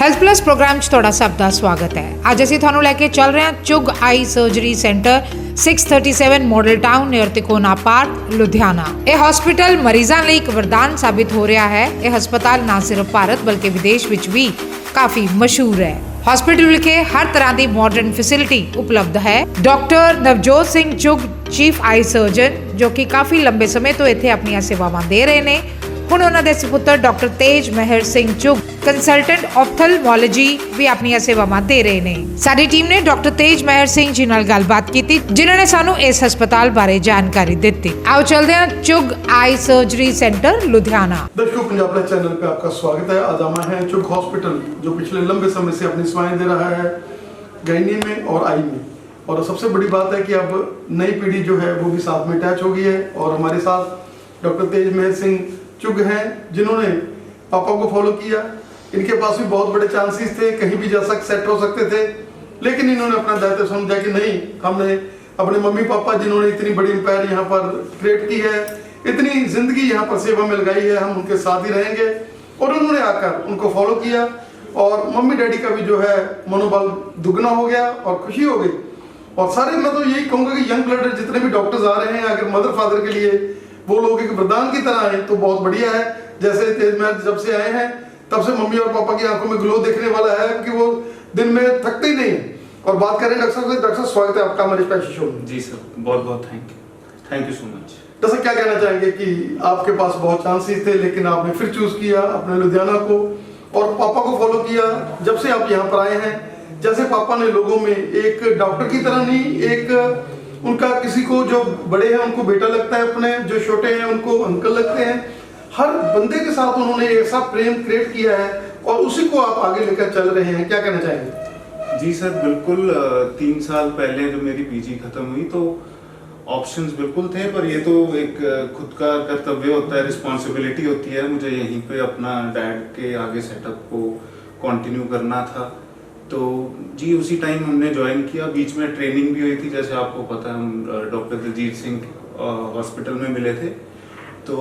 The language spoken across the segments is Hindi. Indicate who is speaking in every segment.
Speaker 1: ਹੈਲਥ ਪਲੱਸ ਪ੍ਰੋਗਰਾਮ 'ਚ ਤੁਹਾਡਾ ਸਭ ਦਾ ਸਵਾਗਤ ਹੈ। ਅੱਜ ਅਸੀਂ ਤੁਹਾਨੂੰ ਲੈ ਕੇ ਚੱਲ ਰਹੇ ਹਾਂ Chugh eye surgery centre 637 Model Town near Tikona Park Ludhiana. ਇਹ ਹਸਪੀਟਲ ਮਰੀਜ਼ਾਂ ਲਈ ਇੱਕ ਵਰਦਾਨ ਸਾਬਿਤ ਹੋ ਰਿਹਾ ਹੈ। ਇਹ ਹਸਪਤਾਲ ਨਾ ਸਿਰਫ ਭਾਰਤ ਬਲਕਿ ਵਿਦੇਸ਼ ਵਿੱਚ ਵੀ ਕਾਫੀ ਮਸ਼ਹੂਰ ਹੈ। हॉस्पिटल विखे हर तरह की मॉडर्न फैसिलिटी उपलब्ध है। डॉक्टर नवजोत सिंह चुग चीफ आई सर्जन जो कि काफ़ी लंबे समय तो इत्थे अपनी सेवावां दे रहे ने, हुण उन्हां दे सुपुत्र डॉक्टर तेज मेहर सिंह चुग कंसलटेंट ऑप्थलमोलॉजी भी अपनी सेवावां दे रहे ने। साडी टीम ने डॉक्टर तेज मेहर सिंह जी नाल गलबात कीती जिन्होंने सानू इस हस्पताल बारे जानकारी दी। आओ चलते हैं चुग आई सर्जरी सेंटर लुधियाना।
Speaker 2: दर्शकों, पंजाब लाइव चैनल पे आपका स्वागत है। आज आना है चुग हॉस्पिटल जो पिछले लंबे समय से अपनी सेवाएं दे रहा है गायनी में और आई में। और सबसे बड़ी बात है कि अब नई पीढ़ी जो है वो भी साथ में अटैच हो गई है। और हमारे साथ डॉक्टर तेज मेहर सिंह चुग हैं जिन्होंने पापा को फॉलो किया। इनके पास भी बहुत बड़े चांसेस थे, कहीं भी जा सेट हो सकते थे, लेकिन इन्होंने अपना दायित्व समझा कि नहीं, हमने अपने मम्मी पापा जिन्होंने इतनी बड़ी एम्पायर यहाँ पर क्रिएट की है, इतनी जिंदगी यहाँ पर सेवा में लगाई है, हम उनके साथ ही रहेंगे। और उन्होंने आकर उनको फॉलो किया और मम्मी डैडी का भी जो है मनोबल दुगना हो गया और खुशी हो गई। और सारे मैं तो यही कहूँगा कि यंग ब्लड जितने भी डॉक्टर्स आ रहे हैं, अगर मदर फादर के लिए वो लोग एक वरदान की तरह हैं तो बहुत बढ़िया है। जैसे तेज मेहर जब से आए हैं तब से मम्मी और पापा की आंखों में ग्लो देखने वाला है कि वो दिन में थकते ही नहीं। और बात करें डॉक्टर साहब से, डॉक्टर साहब स्वागत है आपका हमारे स्पेशल शो में।
Speaker 3: जी सर, बहुत बहुत thank you so much.
Speaker 2: Doctor क्या कहना चाहेंगे कि आपके पास बहुत चांसेस थे लेकिन आपने फिर चूज किया अपने लुधियाना को और पापा को फॉलो किया। जब से आप यहाँ पर आए हैं, जैसे पापा ने लोगों में एक डॉक्टर की तरह नहीं, एक उनका किसी को जो बड़े हैं उनको बेटा लगता है, अपने जो छोटे हैं उनको अंकल लगते हैं, हर बंदे के साथ उन्होंने ऐसा प्रेम क्रिएट किया है और उसी को आप आगे लेकर चल रहे हैं। क्या कहना चाहेंगे?
Speaker 3: जी सर, बिल्कुल 3 साल पहले जब मेरी पीजी खत्म हुई तो ऑप्शंस बिल्कुल थे, पर ये तो एक खुद का कर्तव्य होता है, रिस्पॉन्सिबिलिटी होती है। मुझे यहीं पे अपना डैड के आगे सेटअप को कंटिन्यू करना था, तो जी उसी टाइम हमने ज्वाइन किया। बीच में ट्रेनिंग भी हुई थी, जैसे आपको पता है हम डॉक्टर दिलजीत सिंह हॉस्पिटल में मिले थे। तो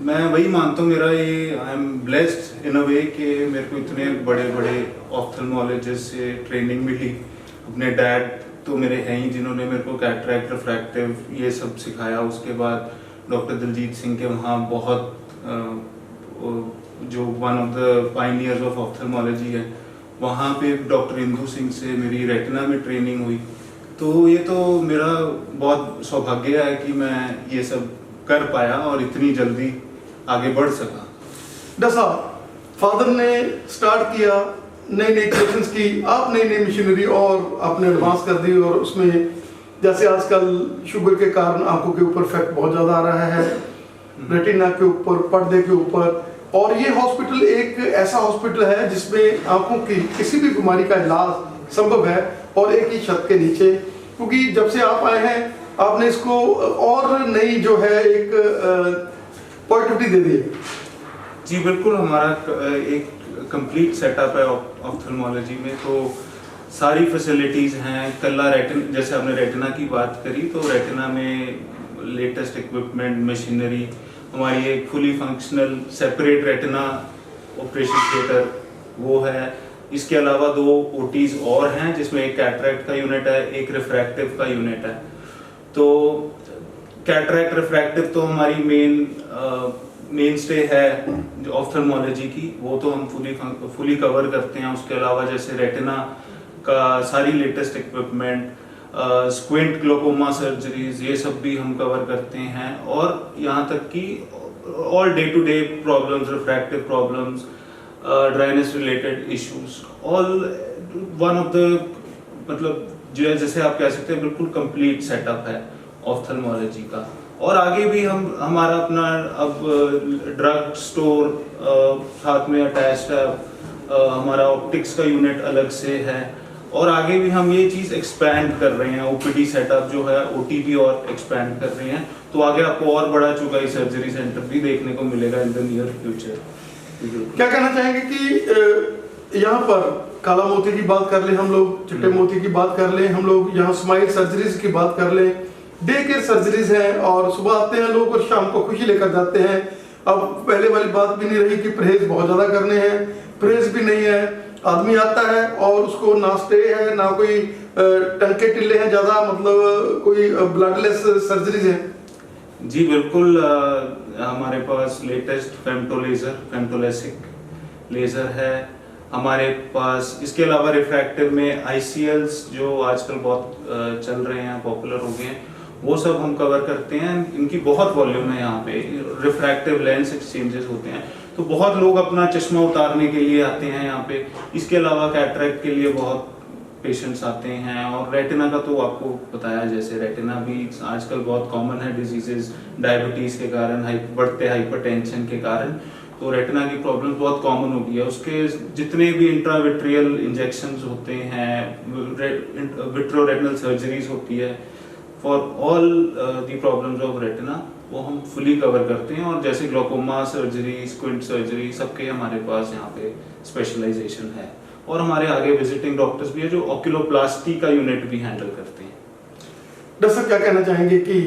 Speaker 3: मैं वही मानता हूँ, मेरा ये आई एम ब्लेस्ड इन अ वे कि मेरे को इतने बड़े बड़े ऑप्थेल्मोलॉजिस्ट से ट्रेनिंग मिली। अपने डैड तो मेरे हैं ही जिन्होंने मेरे को कैटरैक्ट, रिफ्रैक्टिव ये सब सिखाया। उसके बाद डॉक्टर दिलजीत सिंह के वहाँ बहुत जो one of the pioneers of ophthalmology है, वहाँ पे डॉक्टर इंदू सिंह से मेरी रेटिना में ट्रेनिंग हुई। तो ये तो मेरा बहुत सौभाग्य है कि मैं ये सब कर पाया और इतनी जल्दी आगे बढ़ सका।
Speaker 2: डसा फादर ने स्टार्ट किया, नई नई क्रिएशंस की, आप नई नई मशीनरी और आपने एडवांस कर दी। और उसमें जैसे आजकल शुगर के कारण आंखों के ऊपर इफेक्ट बहुत ज़्यादा आ रहा है, रेटिना के ऊपर, पर्दे के ऊपर। और ये हॉस्पिटल एक ऐसा हॉस्पिटल है जिसमें आंखों की किसी भी बीमारी का इलाज संभव है और एक ही छत के नीचे। क्योंकि जब से आप आए हैं आपने इसको और नई जो है एक पॉजिटिविटी दे दी है।
Speaker 3: जी बिल्कुल, हमारा एक कंप्लीट सेटअप है ऑप्थेल्मोलॉजी में, तो सारी फैसिलिटीज़ हैं। कल्ला रेटिना, जैसे आपने रेटिना की बात करी, तो रेटिना में लेटेस्ट इक्विपमेंट, मशीनरी, हमारी एक fully functional separate retina operation theatre वो है। इसके अलावा 2 OTs और हैं जिसमें एक कैटरैक्ट का यूनिट है, एक रिफ्रैक्टिव का यूनिट है। तो कैटरैक्ट रिफ्रैक्टिव तो हमारी मेन स्टे है ऑप्थेल्मोलॉजी की, वो तो हम फुली कवर करते हैं। उसके अलावा जैसे रेटिना का सारी latest equipment, squint glaucoma surgeries, ये सब भी हम कवर करते हैं। और यहाँ तक कि all day to day problems, refractive problems, dryness related issues, all one of the मतलब जो है जैसे आप कह सकते हैं बिल्कुल कंप्लीट सेटअप है ऑप्थेल्मोलॉजी का। और आगे भी हमारा अपना अब ड्रग स्टोर साथ में अटैच्ड है, हमारा ऑप्टिक्स का यूनिट अलग से है। और आगे भी हम ये चीज़ एक्सपैंड कर रहे हैं, OPD सेटअप जो है OT भी और एक्सपैंड कर रहे हैं। तो आगे आपको और बड़ा चुगाई सर्जरी सेंटर भी देखने को मिलेगा इन द नियर फ्यूचर।
Speaker 2: क्या कहना चाहेंगे कि यहाँ पर काला मोती की बात कर ले हम लोग, चिट्टे मोती की बात कर ले हम लोग, यहाँ स्माइल सर्जरीज की बात कर ले, डे केयर सर्जरीज हैं और सुबह आते हैं लोग और शाम को खुशी लेकर जाते हैं। अब पहले वाली बात भी नहीं रही कि परहेज बहुत ज़्यादा करने हैं, परहेज भी नहीं है। आदमी आता है और उसको ना स्टे है, ना कोई टंके टिल्ले हैं ज़्यादा, मतलब कोई ब्लडलेस सर्जरीज है?
Speaker 3: जी बिल्कुल, हमारे पास लेटेस्ट फेम्टोलेसिक लेज़र है हमारे पास। इसके अलावा रिफ्रैक्टिव में ICLs जो आजकल बहुत चल रहे हैं, पॉपुलर हो गए हैं, वो सब हम कवर करते हैं। इनकी बहुत वॉल्यूम है यहाँ पे। रिफ्रैक्टिव लेंस एक्सचेंजेस होते हैं, तो बहुत लोग अपना चश्मा उतारने के लिए आते हैं यहाँ पे। इसके अलावा कैटरेक्ट के लिए बहुत पेशेंट्स आते हैं, और रेटिना का तो आपको बताया, जैसे रेटिना भी आजकल बहुत कॉमन है डिजीजेस, डायबिटीज़ के कारण, बढ़ते हाइपरटेंशन के कारण, तो रेटिना की प्रॉब्लम बहुत कॉमन हो गई है। उसके जितने भी इंट्राविट्रियल इंजेक्शंस होते हैं, विट्रोरेटिनल सर्जरीज होती है for all the problems of retina, वो हम फुली कवर करते हैं। और जैसे ग्लोकोमा सर्जरी, स्क्विंट सर्जरी, सबके हमारे पास यहाँ पे स्पेशलाइजेशन है। और हमारे आगे विजिटिंग डॉक्टर्स भी है जो ऑक्यूलोप्लास्टी का यूनिट भी हैंडल करते हैं।
Speaker 2: डॉक्टर साहब क्या कहना चाहेंगे कि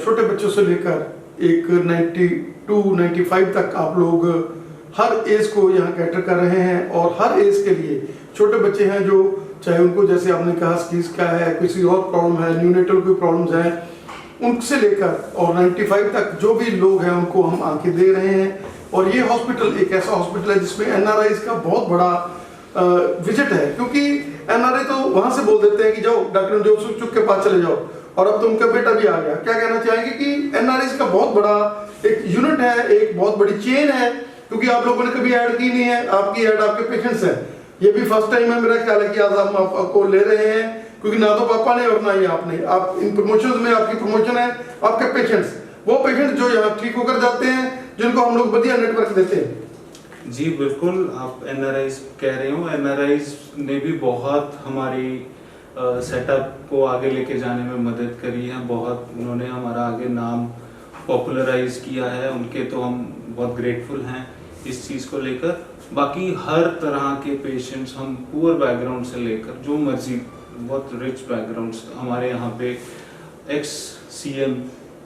Speaker 2: छोटे बच्चों से लेकर एक 92-95 तक आप लोग हर एज को यहाँ कैटर कर रहे हैं, और हर एज के लिए छोटे बच्चे हैं जो चाहे उनको, जैसे आपने कहा स्कीज का है, किसी और प्रॉब्लम है, न्यूनेटल कोई प्रॉब्लम्स हैं, उनसे लेकर और 95 तक जो भी लोग हैं उनको हम आंखें दे रहे हैं। और ये हॉस्पिटल एक ऐसा हॉस्पिटल है जिसमें NRIs का बहुत बड़ा विजिट है, क्योंकि NRI तो वहां से बोल देते हैं कि जाओ डॉक्टर जोसेफ चुक के पास चले जाओ, और अब तो उनका बेटा भी आ गया। क्या कहना चाहेंगे कि NRIs का बहुत बड़ा एक यूनिट है, एक बहुत बड़ी चेन है, क्योंकि आप लोगों ने कभी ऐड की नहीं है, आपकी ऐड आपके पेशेंट्स हैं। ये भी फर्स्ट टाइम है मेरा ख्याल है कि आज हम आपको ले रहे हैं, क्योंकि ना तो पापा ने और ना ही आपने। आप इन प्रमोशंस में आपकी प्रमोशन है आपके पेशेंट्स, वो पेशेंट्स जो यहाँ ठीक होकर जाते हैं, जिनको हम लोग बढ़िया नेटवर्क देते हैं।
Speaker 3: जी बिल्कुल, आप NRIs कह रहे हो, NRIs ने भी बहुत हमारी सेटअप को आगे लेके जाने में मदद करी है। बहुत उन्होंने हमारा आगे नाम पॉपुलराइज किया है, उनके तो हम बहुत ग्रेटफुल हैं इस चीज़ को लेकर। बाकी हर तरह के पेशेंट्स, हम पुअर बैकग्राउंड से लेकर जो मर्जी, बहुत रिच बैकग्राउंड्स, हमारे यहाँ पे एक्स CM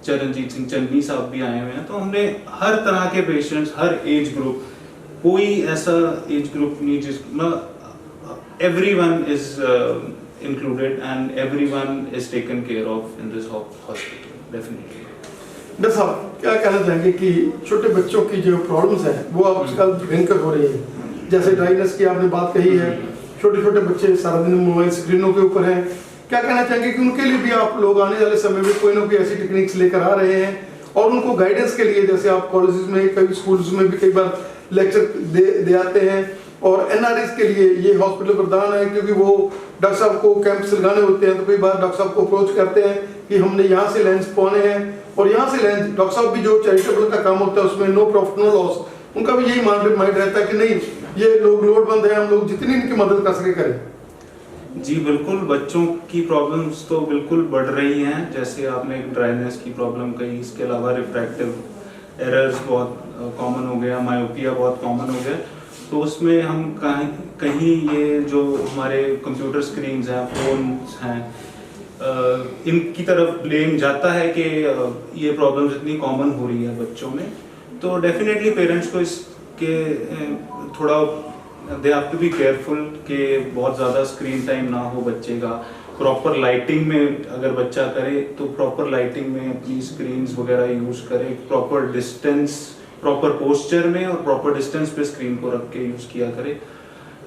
Speaker 3: चरणजीत सिंह चन्नी साहब भी आए हुए हैं। तो हमने हर तरह के पेशेंट्स, हर एज ग्रुप, कोई ऐसा एज ग्रुप नहीं जिसमें everyone is included and everyone is taken care of in this hospital definitely.
Speaker 2: Doctor साहब क्या कहना चाहेंगे कि छोटे बच्चों की जो प्रॉब्लम्स हैं वो आजकल भयंकर हो रही है, जैसे ड्राइनेस की आपने बात कही है, छोटे छोटे बच्चे सारा दिन मोबाइल स्क्रीनों के ऊपर हैं। क्या कहना चाहेंगे कि उनके लिए भी आप लोग आने वाले समय में कोई ना कोई ऐसी टेक्निक्स लेकर आ रहे हैं, और उनको गाइडेंस के लिए, जैसे आप कॉलेजेस में, कई स्कूल्स में भी कई बार लेक्चर दे आते हैं, और NRIs के लिए ये हॉस्पिटल प्रदान है, क्योंकि वो डॉक्टर साहब को कैंप्स लगाने होते हैं, तो कई बार डॉक्टर साहब को अप्रोच करते हैं कि हमने यहाँ से लेंस पवाने हैं, और यहाँ से लेंस, डॉक्टर साहब भी जो चैरिटेबल का काम होता है उसमें नो प्रॉफिट नो लॉस, उनका भी यही माइंड रहता है कि नहीं ये लोग लोडबंद है, हम लोग जितनी इनकी मदद कर सके करें।
Speaker 3: जी बिल्कुल, बच्चों की प्रॉब्लम्स तो बिल्कुल बढ़ रही हैं, जैसे आपने ड्राइनेस की प्रॉब्लम कही, इसके अलावा रिफ्रैक्टिव एरर्स बहुत कॉमन हो गया, मायोपिया बहुत कॉमन हो गया। तो उसमें हम कहीं ये जो हमारे कंप्यूटर स्क्रीन्स हैं, फोन्स हैं, इनकी तरफ ब्लेम जाता है कि ये प्रॉब्लम्स इतनी कॉमन हो रही है बच्चों में। तो डेफिनेटली पेरेंट्स को इसके थोड़ा they have to be careful कि बहुत ज़्यादा स्क्रीन टाइम ना हो बच्चे का। प्रॉपर लाइटिंग में अगर बच्चा करे तो प्रॉपर लाइटिंग में अपनी स्क्रीन्स वगैरह यूज़ करे, प्रॉपर डिस्टेंस, प्रॉपर पोस्चर में और प्रॉपर डिस्टेंस पे स्क्रीन को रख के यूज़ किया करे।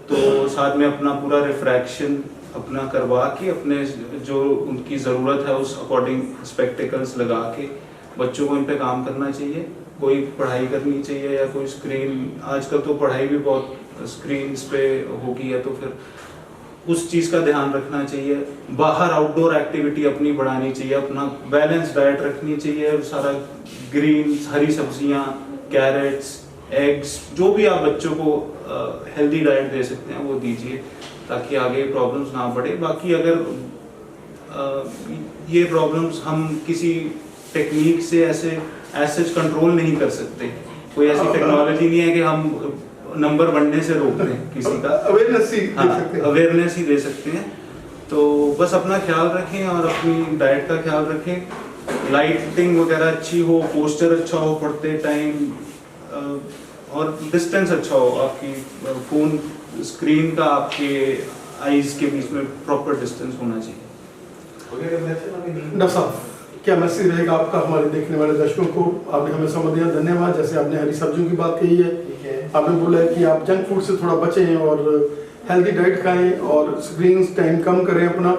Speaker 3: तो साथ में अपना पूरा रिफ्रैक्शन अपना करवा के, अपने जो उनकी ज़रूरत है उस अकॉर्डिंग स्पेक्टिकल्स लगा के बच्चों को इन पे काम करना चाहिए। कोई पढ़ाई करनी चाहिए या कोई स्क्रीन, आजकल तो पढ़ाई भी बहुत स्क्रीन्स पे हो गई है, तो फिर उस चीज़ का ध्यान रखना चाहिए। बाहर आउटडोर एक्टिविटी अपनी बढ़ानी चाहिए, अपना बैलेंस डाइट रखनी चाहिए, सारा ग्रीन, हरी सब्जियां, कैरेट्स, एग्स, जो भी आप बच्चों को हेल्दी डाइट दे सकते हैं वो दीजिए, ताकि आगे प्रॉब्लम्स ना बढ़े। बाकी अगर ये प्रॉब्लम्स हम किसी टेक्निक से ऐसे कंट्रोल नहीं कर सकते, कोई ऐसी टेक्नोलॉजी नहीं है कि हम नंबर बढ़ने से रोक दें किसी का, अवेयरनेस ही दे सकते हैं। तो बस अपना ख्याल रखें और अपनी डाइट का ख्याल रखें, लाइटिंग वगैरह अच्छी हो, पोस्चर अच्छा हो पढ़ते टाइम, और डिस्टेंस अच्छा हो, आपकी फ़ोन स्क्रीन का आपके आईज के बीच में प्रॉपर डिस्टेंस होना चाहिए।
Speaker 2: डॉक्टर साहब, क्या मैसेज रहेगा आपका हमारे देखने वाले दर्शकों को? आपने हमें समझ दिया, धन्यवाद। जैसे आपने हरी सब्जियों की बात कही है, आपने बोला है कि आप जंक फूड से थोड़ा बचें और हेल्दी डाइट खाएं और स्क्रीन टाइम कम करें अपना,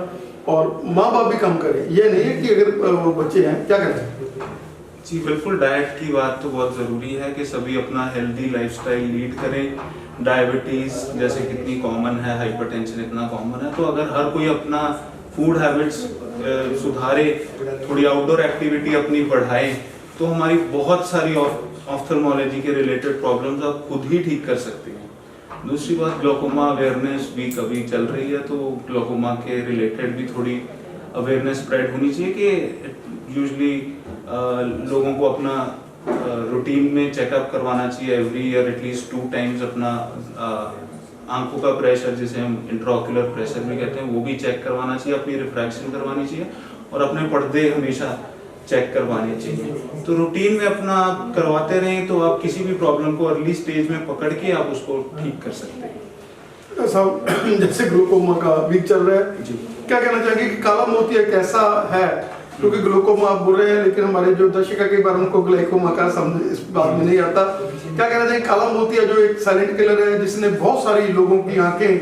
Speaker 2: और माँ बाप भी कम करें। ये नहीं है कि अगर वो बच्चे हैं क्या करें?
Speaker 3: जी बिल्कुल, डाइट की बात तो बहुत ज़रूरी है कि सभी अपना हेल्दी लाइफस्टाइल लीड करें। डायबिटीज़ जैसे कितनी कॉमन है, हाइपरटेंशन इतना कॉमन है, तो अगर हर कोई अपना फूड हैबिट्स सुधारे, थोड़ी आउटडोर एक्टिविटी अपनी बढ़ाए, तो हमारी बहुत सारी ऑफ्थल्मोलॉजी के रिलेटेड प्रॉब्लम्स आप खुद ही ठीक कर सकते हैं। दूसरी बात, ग्लोकोमा अवेयरनेस भी कभी चल रही है, तो ग्लोकोमा के रिलेटेड भी थोड़ी अवेयरनेस स्प्रेड होनी चाहिए कि यूजुअली लोगों को अपना रूटीन में चेकअप करवाना चाहिए एवरी ईयर एटलीस्ट 2 टाइम्स। अपना आंखों का प्रेशर, जिसे हम इंट्राओक्यूलर प्रेशर भी कहते हैं, वो भी चेक करवाना चाहिए, अपनी रिफ्रैक्शन करवानी चाहिए और अपने पर्दे हमेशा चेक करवाने चाहिए। तो रूटीन में अपना करवाते रहें तो आप किसी भी प्रॉब्लम को अर्ली स्टेज में पकड़ के आप उसको ठीक कर सकते हैं।
Speaker 2: साहब, जैसे ग्लूकोमा का वीक चल रहा है
Speaker 3: जी,
Speaker 2: क्या कहना चाहेंगे कि काला मोतिया कैसा है? क्योंकि ग्लूकोमा आप बोल रहे हैं, लेकिन हमारे जो दर्शक कई बार उनको ग्लाइकोमा का समझ इस बात में नहीं आता। क्या कहना चाहिए, काला मोतिया जो एक साइलेंट किलर है जिसने बहुत सारी लोगों की आंखें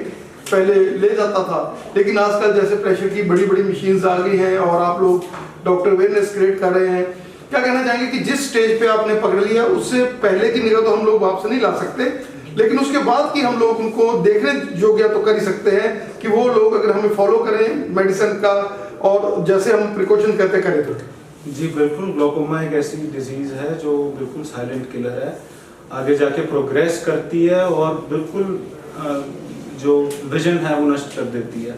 Speaker 2: पहले ले जाता था, लेकिन आजकल जैसे प्रेशर की बड़ी बड़ी मशीन्स आ गई हैं और आप लोग डॉक्टर अवेयरनेस क्रिएट कर रहे हैं, क्या कहना चाहेंगे कि जिस स्टेज पे आपने पकड़ लिया उससे पहले की निगाह तो हम लोग वापस नहीं ला सकते, लेकिन उसके बाद की हम लोग उनको देखने योग्य तो कर ही सकते हैं कि वो लोग अगर हमें फॉलो करें मेडिसिन का और जैसे हम प्रिकॉशन कहते करें तो?
Speaker 3: जी बिल्कुल, ग्लोकोमा एक ऐसी डिजीज है जो बिल्कुल साइलेंट किलर है, आगे जाके प्रोग्रेस करती है और बिल्कुल जो विजन है वो नष्ट कर देती है।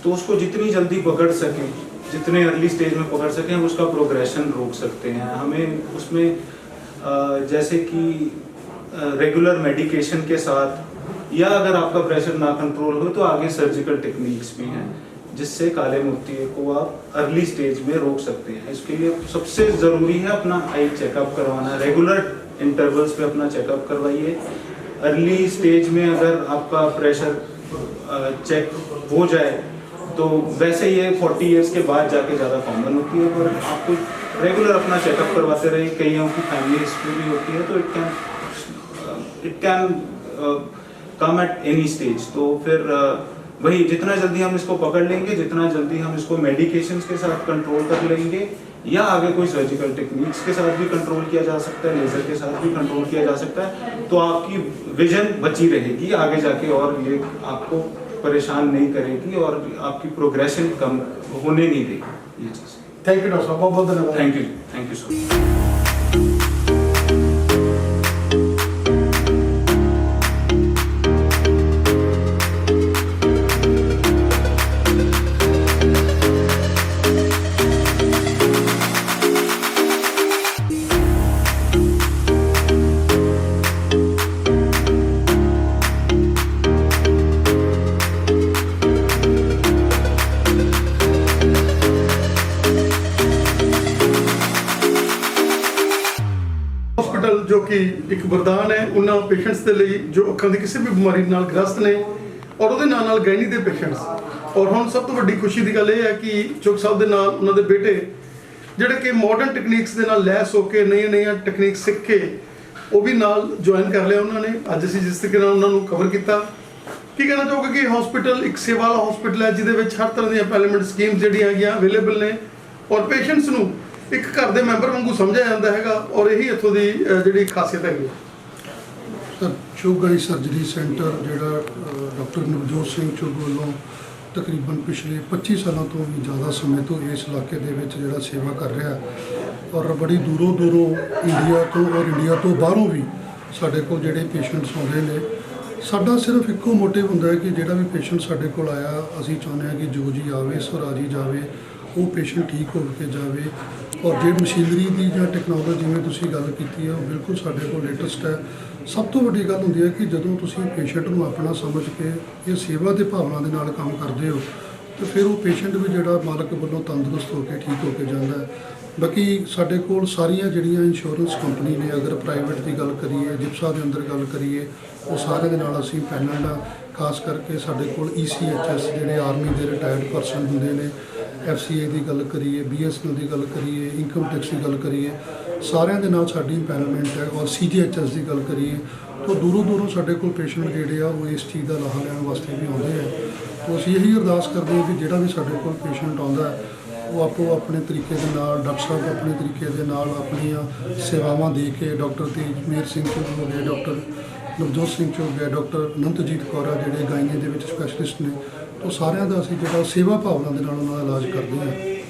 Speaker 3: तो उसको जितनी जल्दी पकड़ सकें, जितने अर्ली स्टेज में पकड़ सकें, उसका प्रोग्रेशन रोक सकते हैं। हमें उसमें जैसे कि रेगुलर मेडिकेशन के साथ, या अगर आपका प्रेशर ना कंट्रोल हो तो आगे सर्जिकल टेक्निक्स भी हैं जिससे काले मोतिये को आप अर्ली स्टेज में रोक सकते हैं। इसके लिए सबसे ज़रूरी है अपना आई चेकअप करवाना, रेगुलर इंटरवल्स पे अपना चेकअप करवाइए। अर्ली स्टेज में अगर आपका प्रेशर चेक हो जाए तो वैसे ये 40 इयर्स के बाद जाके ज़्यादा कॉमन होती है, पर आपको रेगुलर अपना चेकअप करवाते रहे। कईयों की फैमिली हिस्ट्री भी होती है, तो it can come at any stage. तो फिर वही जितना जल्दी हम इसको पकड़ लेंगे, जितना जल्दी हम इसको मेडिकेशंस के साथ कंट्रोल कर लेंगे, या आगे कोई सर्जिकल टेक्निक्स के साथ भी कंट्रोल किया जा सकता है, लेजर के साथ भी कंट्रोल किया जा सकता है, तो आपकी विजन बची रहेगी आगे जाके और ये आपको परेशान नहीं करेगी और आपकी प्रोग्रेशन कम होने नहीं देगी ये चीज़।
Speaker 2: थैंक यू डॉक्टर साहब, बहुत बहुत धन्यवाद।
Speaker 3: Thank you so much.
Speaker 2: Hospital ਜੋ ਕਿ ਇੱਕ ਵਰਦਾਨ ਹੈ ਉਹਨਾਂ ਪੇਸ਼ੈਂਟਸ ਦੇ ਲਈ ਜੋ ਅੱਖਾਂ ਦੀ ਕਿਸੇ ਵੀ ਬਿਮਾਰੀ ਨਾਲ ਗ੍ਰਸਤ ਨੇ ਔਰ ਉਹਦੇ ਨਾਲ ਗਾਇਨੀ ਦੇ ਪੇਸ਼ੈਂਟਸ। ਔਰ ਹੁਣ ਸਭ ਤੋਂ ਵੱਡੀ ਖੁਸ਼ੀ ਦੀ ਗੱਲ ਇਹ ਹੈ ਕਿ ਚੁਗ ਸਾਹਿਬ ਦੇ ਨਾਲ ਉਹਨਾਂ ਦੇ ਬੇਟੇ ਜਿਹੜੇ ਕਿ ਮਾਡਰਨ ਟੈਕਨੀਕਸ ਦੇ ਨਾਲ ਲੈਸ ਹੋ ਕੇ ਨਈਆਂ ਟੈਕਨੀਕ ਸਿੱਖ ਕੇ ਉਹ ਵੀ ਨਾਲ ਜੁਆਇਨ ਕਰ ਲਿਆ ਉਹਨਾਂ ਨੇ। ਅੱਜ ਅਸੀਂ ਜਿਸ ਤਰੀਕੇ ਨਾਲ ਉਹਨਾਂ ਨੂੰ ਕਵਰ ਕੀਤਾ, ਕੀ ਕਹਿਣਾ ਚਾਹੋਗੇ ਕਿ ਹਸਪੀਟਲ ਇੱਕ ਸੇਵਾ ਵਾਲਾ ਹਸਪੀਟਲ ਹੈ ਜਿਹਦੇ ਵਿੱਚ ਹਰ ਤਰ੍ਹਾਂ ਦੀਆਂ ਪੈਲੀਮੈਂਟ ਸਕੀਮ ਜਿਹੜੀਆਂ ਹੈਗੀਆਂ ਅਵੇਲੇਬਲ ਨੇ ਔਰ ਪੇਸ਼ੈਂਟਸ ਨੂੰ ਇੱਕ ਘਰ ਦੇ ਮੈਂਬਰ ਵਾਂਗੂ ਸਮਝਿਆ ਜਾਂਦਾ ਹੈਗਾ, ਔਰ ਇਹੀ ਇੱਥੋਂ ਦੀ ਜਿਹੜੀ ਖਾਸੀਅਤ ਹੈਗੀ।
Speaker 4: ਸਰ, ਚੁੱਗ ਆਈ ਸਰਜਰੀ ਸੈਂਟਰ ਜਿਹੜਾ ਡਾਕਟਰ ਨਵਜੋਤ ਸਿੰਘ ਚੁੱਗ ਵੱਲੋਂ ਤਕਰੀਬਨ ਪਿਛਲੇ 25 ਸਾਲਾਂ ਤੋਂ ਵੀ ਜ਼ਿਆਦਾ ਸਮੇਂ ਤੋਂ ਇਸ ਇਲਾਕੇ ਦੇ ਵਿੱਚ ਜਿਹੜਾ ਸੇਵਾ ਕਰ ਰਿਹਾ ਔਰ ਬੜੀ ਦੂਰੋਂ ਇੰਡੀਆ ਤੋਂ ਔਰ ਇੰਡੀਆ ਤੋਂ ਬਾਹਰੋਂ ਵੀ ਸਾਡੇ ਕੋਲ ਜਿਹੜੇ ਪੇਸ਼ੈਂਟਸ ਆਉਂਦੇ ਨੇ। ਸਾਡਾ ਸਿਰਫ ਇੱਕੋ ਮੋਟਿਵ ਹੁੰਦਾ ਹੈ ਕਿ ਜਿਹੜਾ ਵੀ ਪੇਸ਼ੈਂਟ ਸਾਡੇ ਕੋਲ ਆਇਆ, ਅਸੀਂ ਚਾਹੁੰਦੇ ਹਾਂ ਕਿ ਜੋ ਜੀ ਆਵੇ ਸੋ ਰਾਜੀ ਜਾਵੇ, ਉਹ ਪੇਸ਼ੈਂਟ ਠੀਕ ਹੋ ਕੇ ਜਾਵੇ। ਔਰ ਜੇ ਮਸ਼ੀਨਰੀ ਦੀ ਜਾਂ ਟੈਕਨੋਲੋਜੀ ਜਿਵੇਂ ਤੁਸੀਂ ਗੱਲ ਕੀਤੀ ਹੈ ਉਹ ਬਿਲਕੁਲ ਸਾਡੇ ਕੋਲ ਲੇਟੈਸਟ ਹੈ। ਸਭ ਤੋਂ ਵੱਡੀ ਗੱਲ ਹੁੰਦੀ ਹੈ ਕਿ ਜਦੋਂ ਤੁਸੀਂ ਪੇਸ਼ੈਂਟ ਨੂੰ ਆਪਣਾ ਸਮਝ ਕੇ ਇਹ ਸੇਵਾ ਦੇ ਭਾਵਨਾ ਦੇ ਨਾਲ ਕੰਮ ਕਰਦੇ ਹੋ ਤਾਂ ਫਿਰ ਉਹ ਪੇਸ਼ੈਂਟ ਵੀ ਜਿਹੜਾ ਮਾਲਕ ਵੱਲੋਂ ਤੰਦਰੁਸਤ ਹੋ ਕੇ ਠੀਕ ਹੋ ਕੇ ਜਾਂਦਾ ਹੈ। ਬਾਕੀ ਸਾਡੇ ਕੋਲ ਸਾਰੀਆਂ ਜਿਹੜੀਆਂ ਇੰਸ਼ੋਰੈਂਸ ਕੰਪਨੀ ਨੇ, ਅਗਰ ਪ੍ਰਾਈਵੇਟ ਦੀ ਗੱਲ ਕਰੀਏ, ਜਿਪਸਾ ਦੇ ਅੰਦਰ ਗੱਲ ਕਰੀਏ, ਉਹ ਸਾਰੇ ਦੇ ਨਾਲ ਅਸੀਂ ਪੈਨਲ ਦਾ ਖਾਸ ਕਰਕੇ ਸਾਡੇ ਕੋਲ ECHS ਜਿਹੜੇ ਆਰਮੀ ਦੇ ਰਿਟਾਇਰਡ ਪਰਸਨ ਹੁੰਦੇ ਨੇ, FCA ਦੀ ਗੱਲ ਕਰੀਏ, BSNL ਦੀ ਗੱਲ ਕਰੀਏ, ਇਨਕਮ ਟੈਕਸ ਦੀ ਗੱਲ ਕਰੀਏ, ਸਾਰਿਆਂ ਦੇ ਨਾਲ ਸਾਡੀ ਇੰਪੈਨਲਮੈਂਟ ਹੈ। ਔਰ CGHS ਦੀ ਗੱਲ ਕਰੀਏ ਤਾਂ ਦੂਰੋਂ ਸਾਡੇ ਕੋਲ ਪੇਸ਼ੈਂਟ ਜਿਹੜੇ ਆ ਉਹ ਇਸ ਚੀਜ਼ ਦਾ ਲਾਹਾ ਲੈਣ ਵਾਸਤੇ ਵੀ ਆਉਂਦੇ ਆ। ਤਾਂ ਅਸੀਂ ਇਹੀ ਅਰਦਾਸ ਕਰਦੇ ਹਾਂ ਕਿ ਜਿਹੜਾ ਵੀ ਸਾਡੇ ਕੋਲ ਪੇਸ਼ੈਂਟ ਆਉਂਦਾ ਹੈ ਉਹ ਆਪੋ ਆਪਣੇ ਤਰੀਕੇ ਦੇ ਨਾਲ, ਡਾਕਟਰ ਸਾਹਿਬ ਆਪਣੇ ਤਰੀਕੇ ਦੇ ਨਾਲ ਆਪਣੀਆਂ ਸੇਵਾਵਾਂ ਦੇ ਕੇ, ਡਾਕਟਰ ਤੇਜਮੇਰ ਸਿੰਘ ਚੁੱਗ ਹੋ ਗਏ, ਡਾਕਟਰ ਨਵਜੋਤ ਸਿੰਘ ਚੁੱਗ ਹੈ, ਡਾਕਟਰ ਅਨੰਤਜੀਤ ਕੌਰ ਆ ਜਿਹੜੇ ਗਾਇਨੀ ਦੇ ਵਿੱਚ ਸਪੈਸ਼ਲਿਸਟ ਨੇ, ਉਹ ਸਾਰਿਆਂ ਦਾ ਅਸੀਂ ਜਿਹੜਾ ਸੇਵਾ ਭਾਵਨਾ ਦੇ ਨਾਲ ਉਹਨਾਂ ਦਾ ਇਲਾਜ ਕਰਦੇ ਹਾਂ।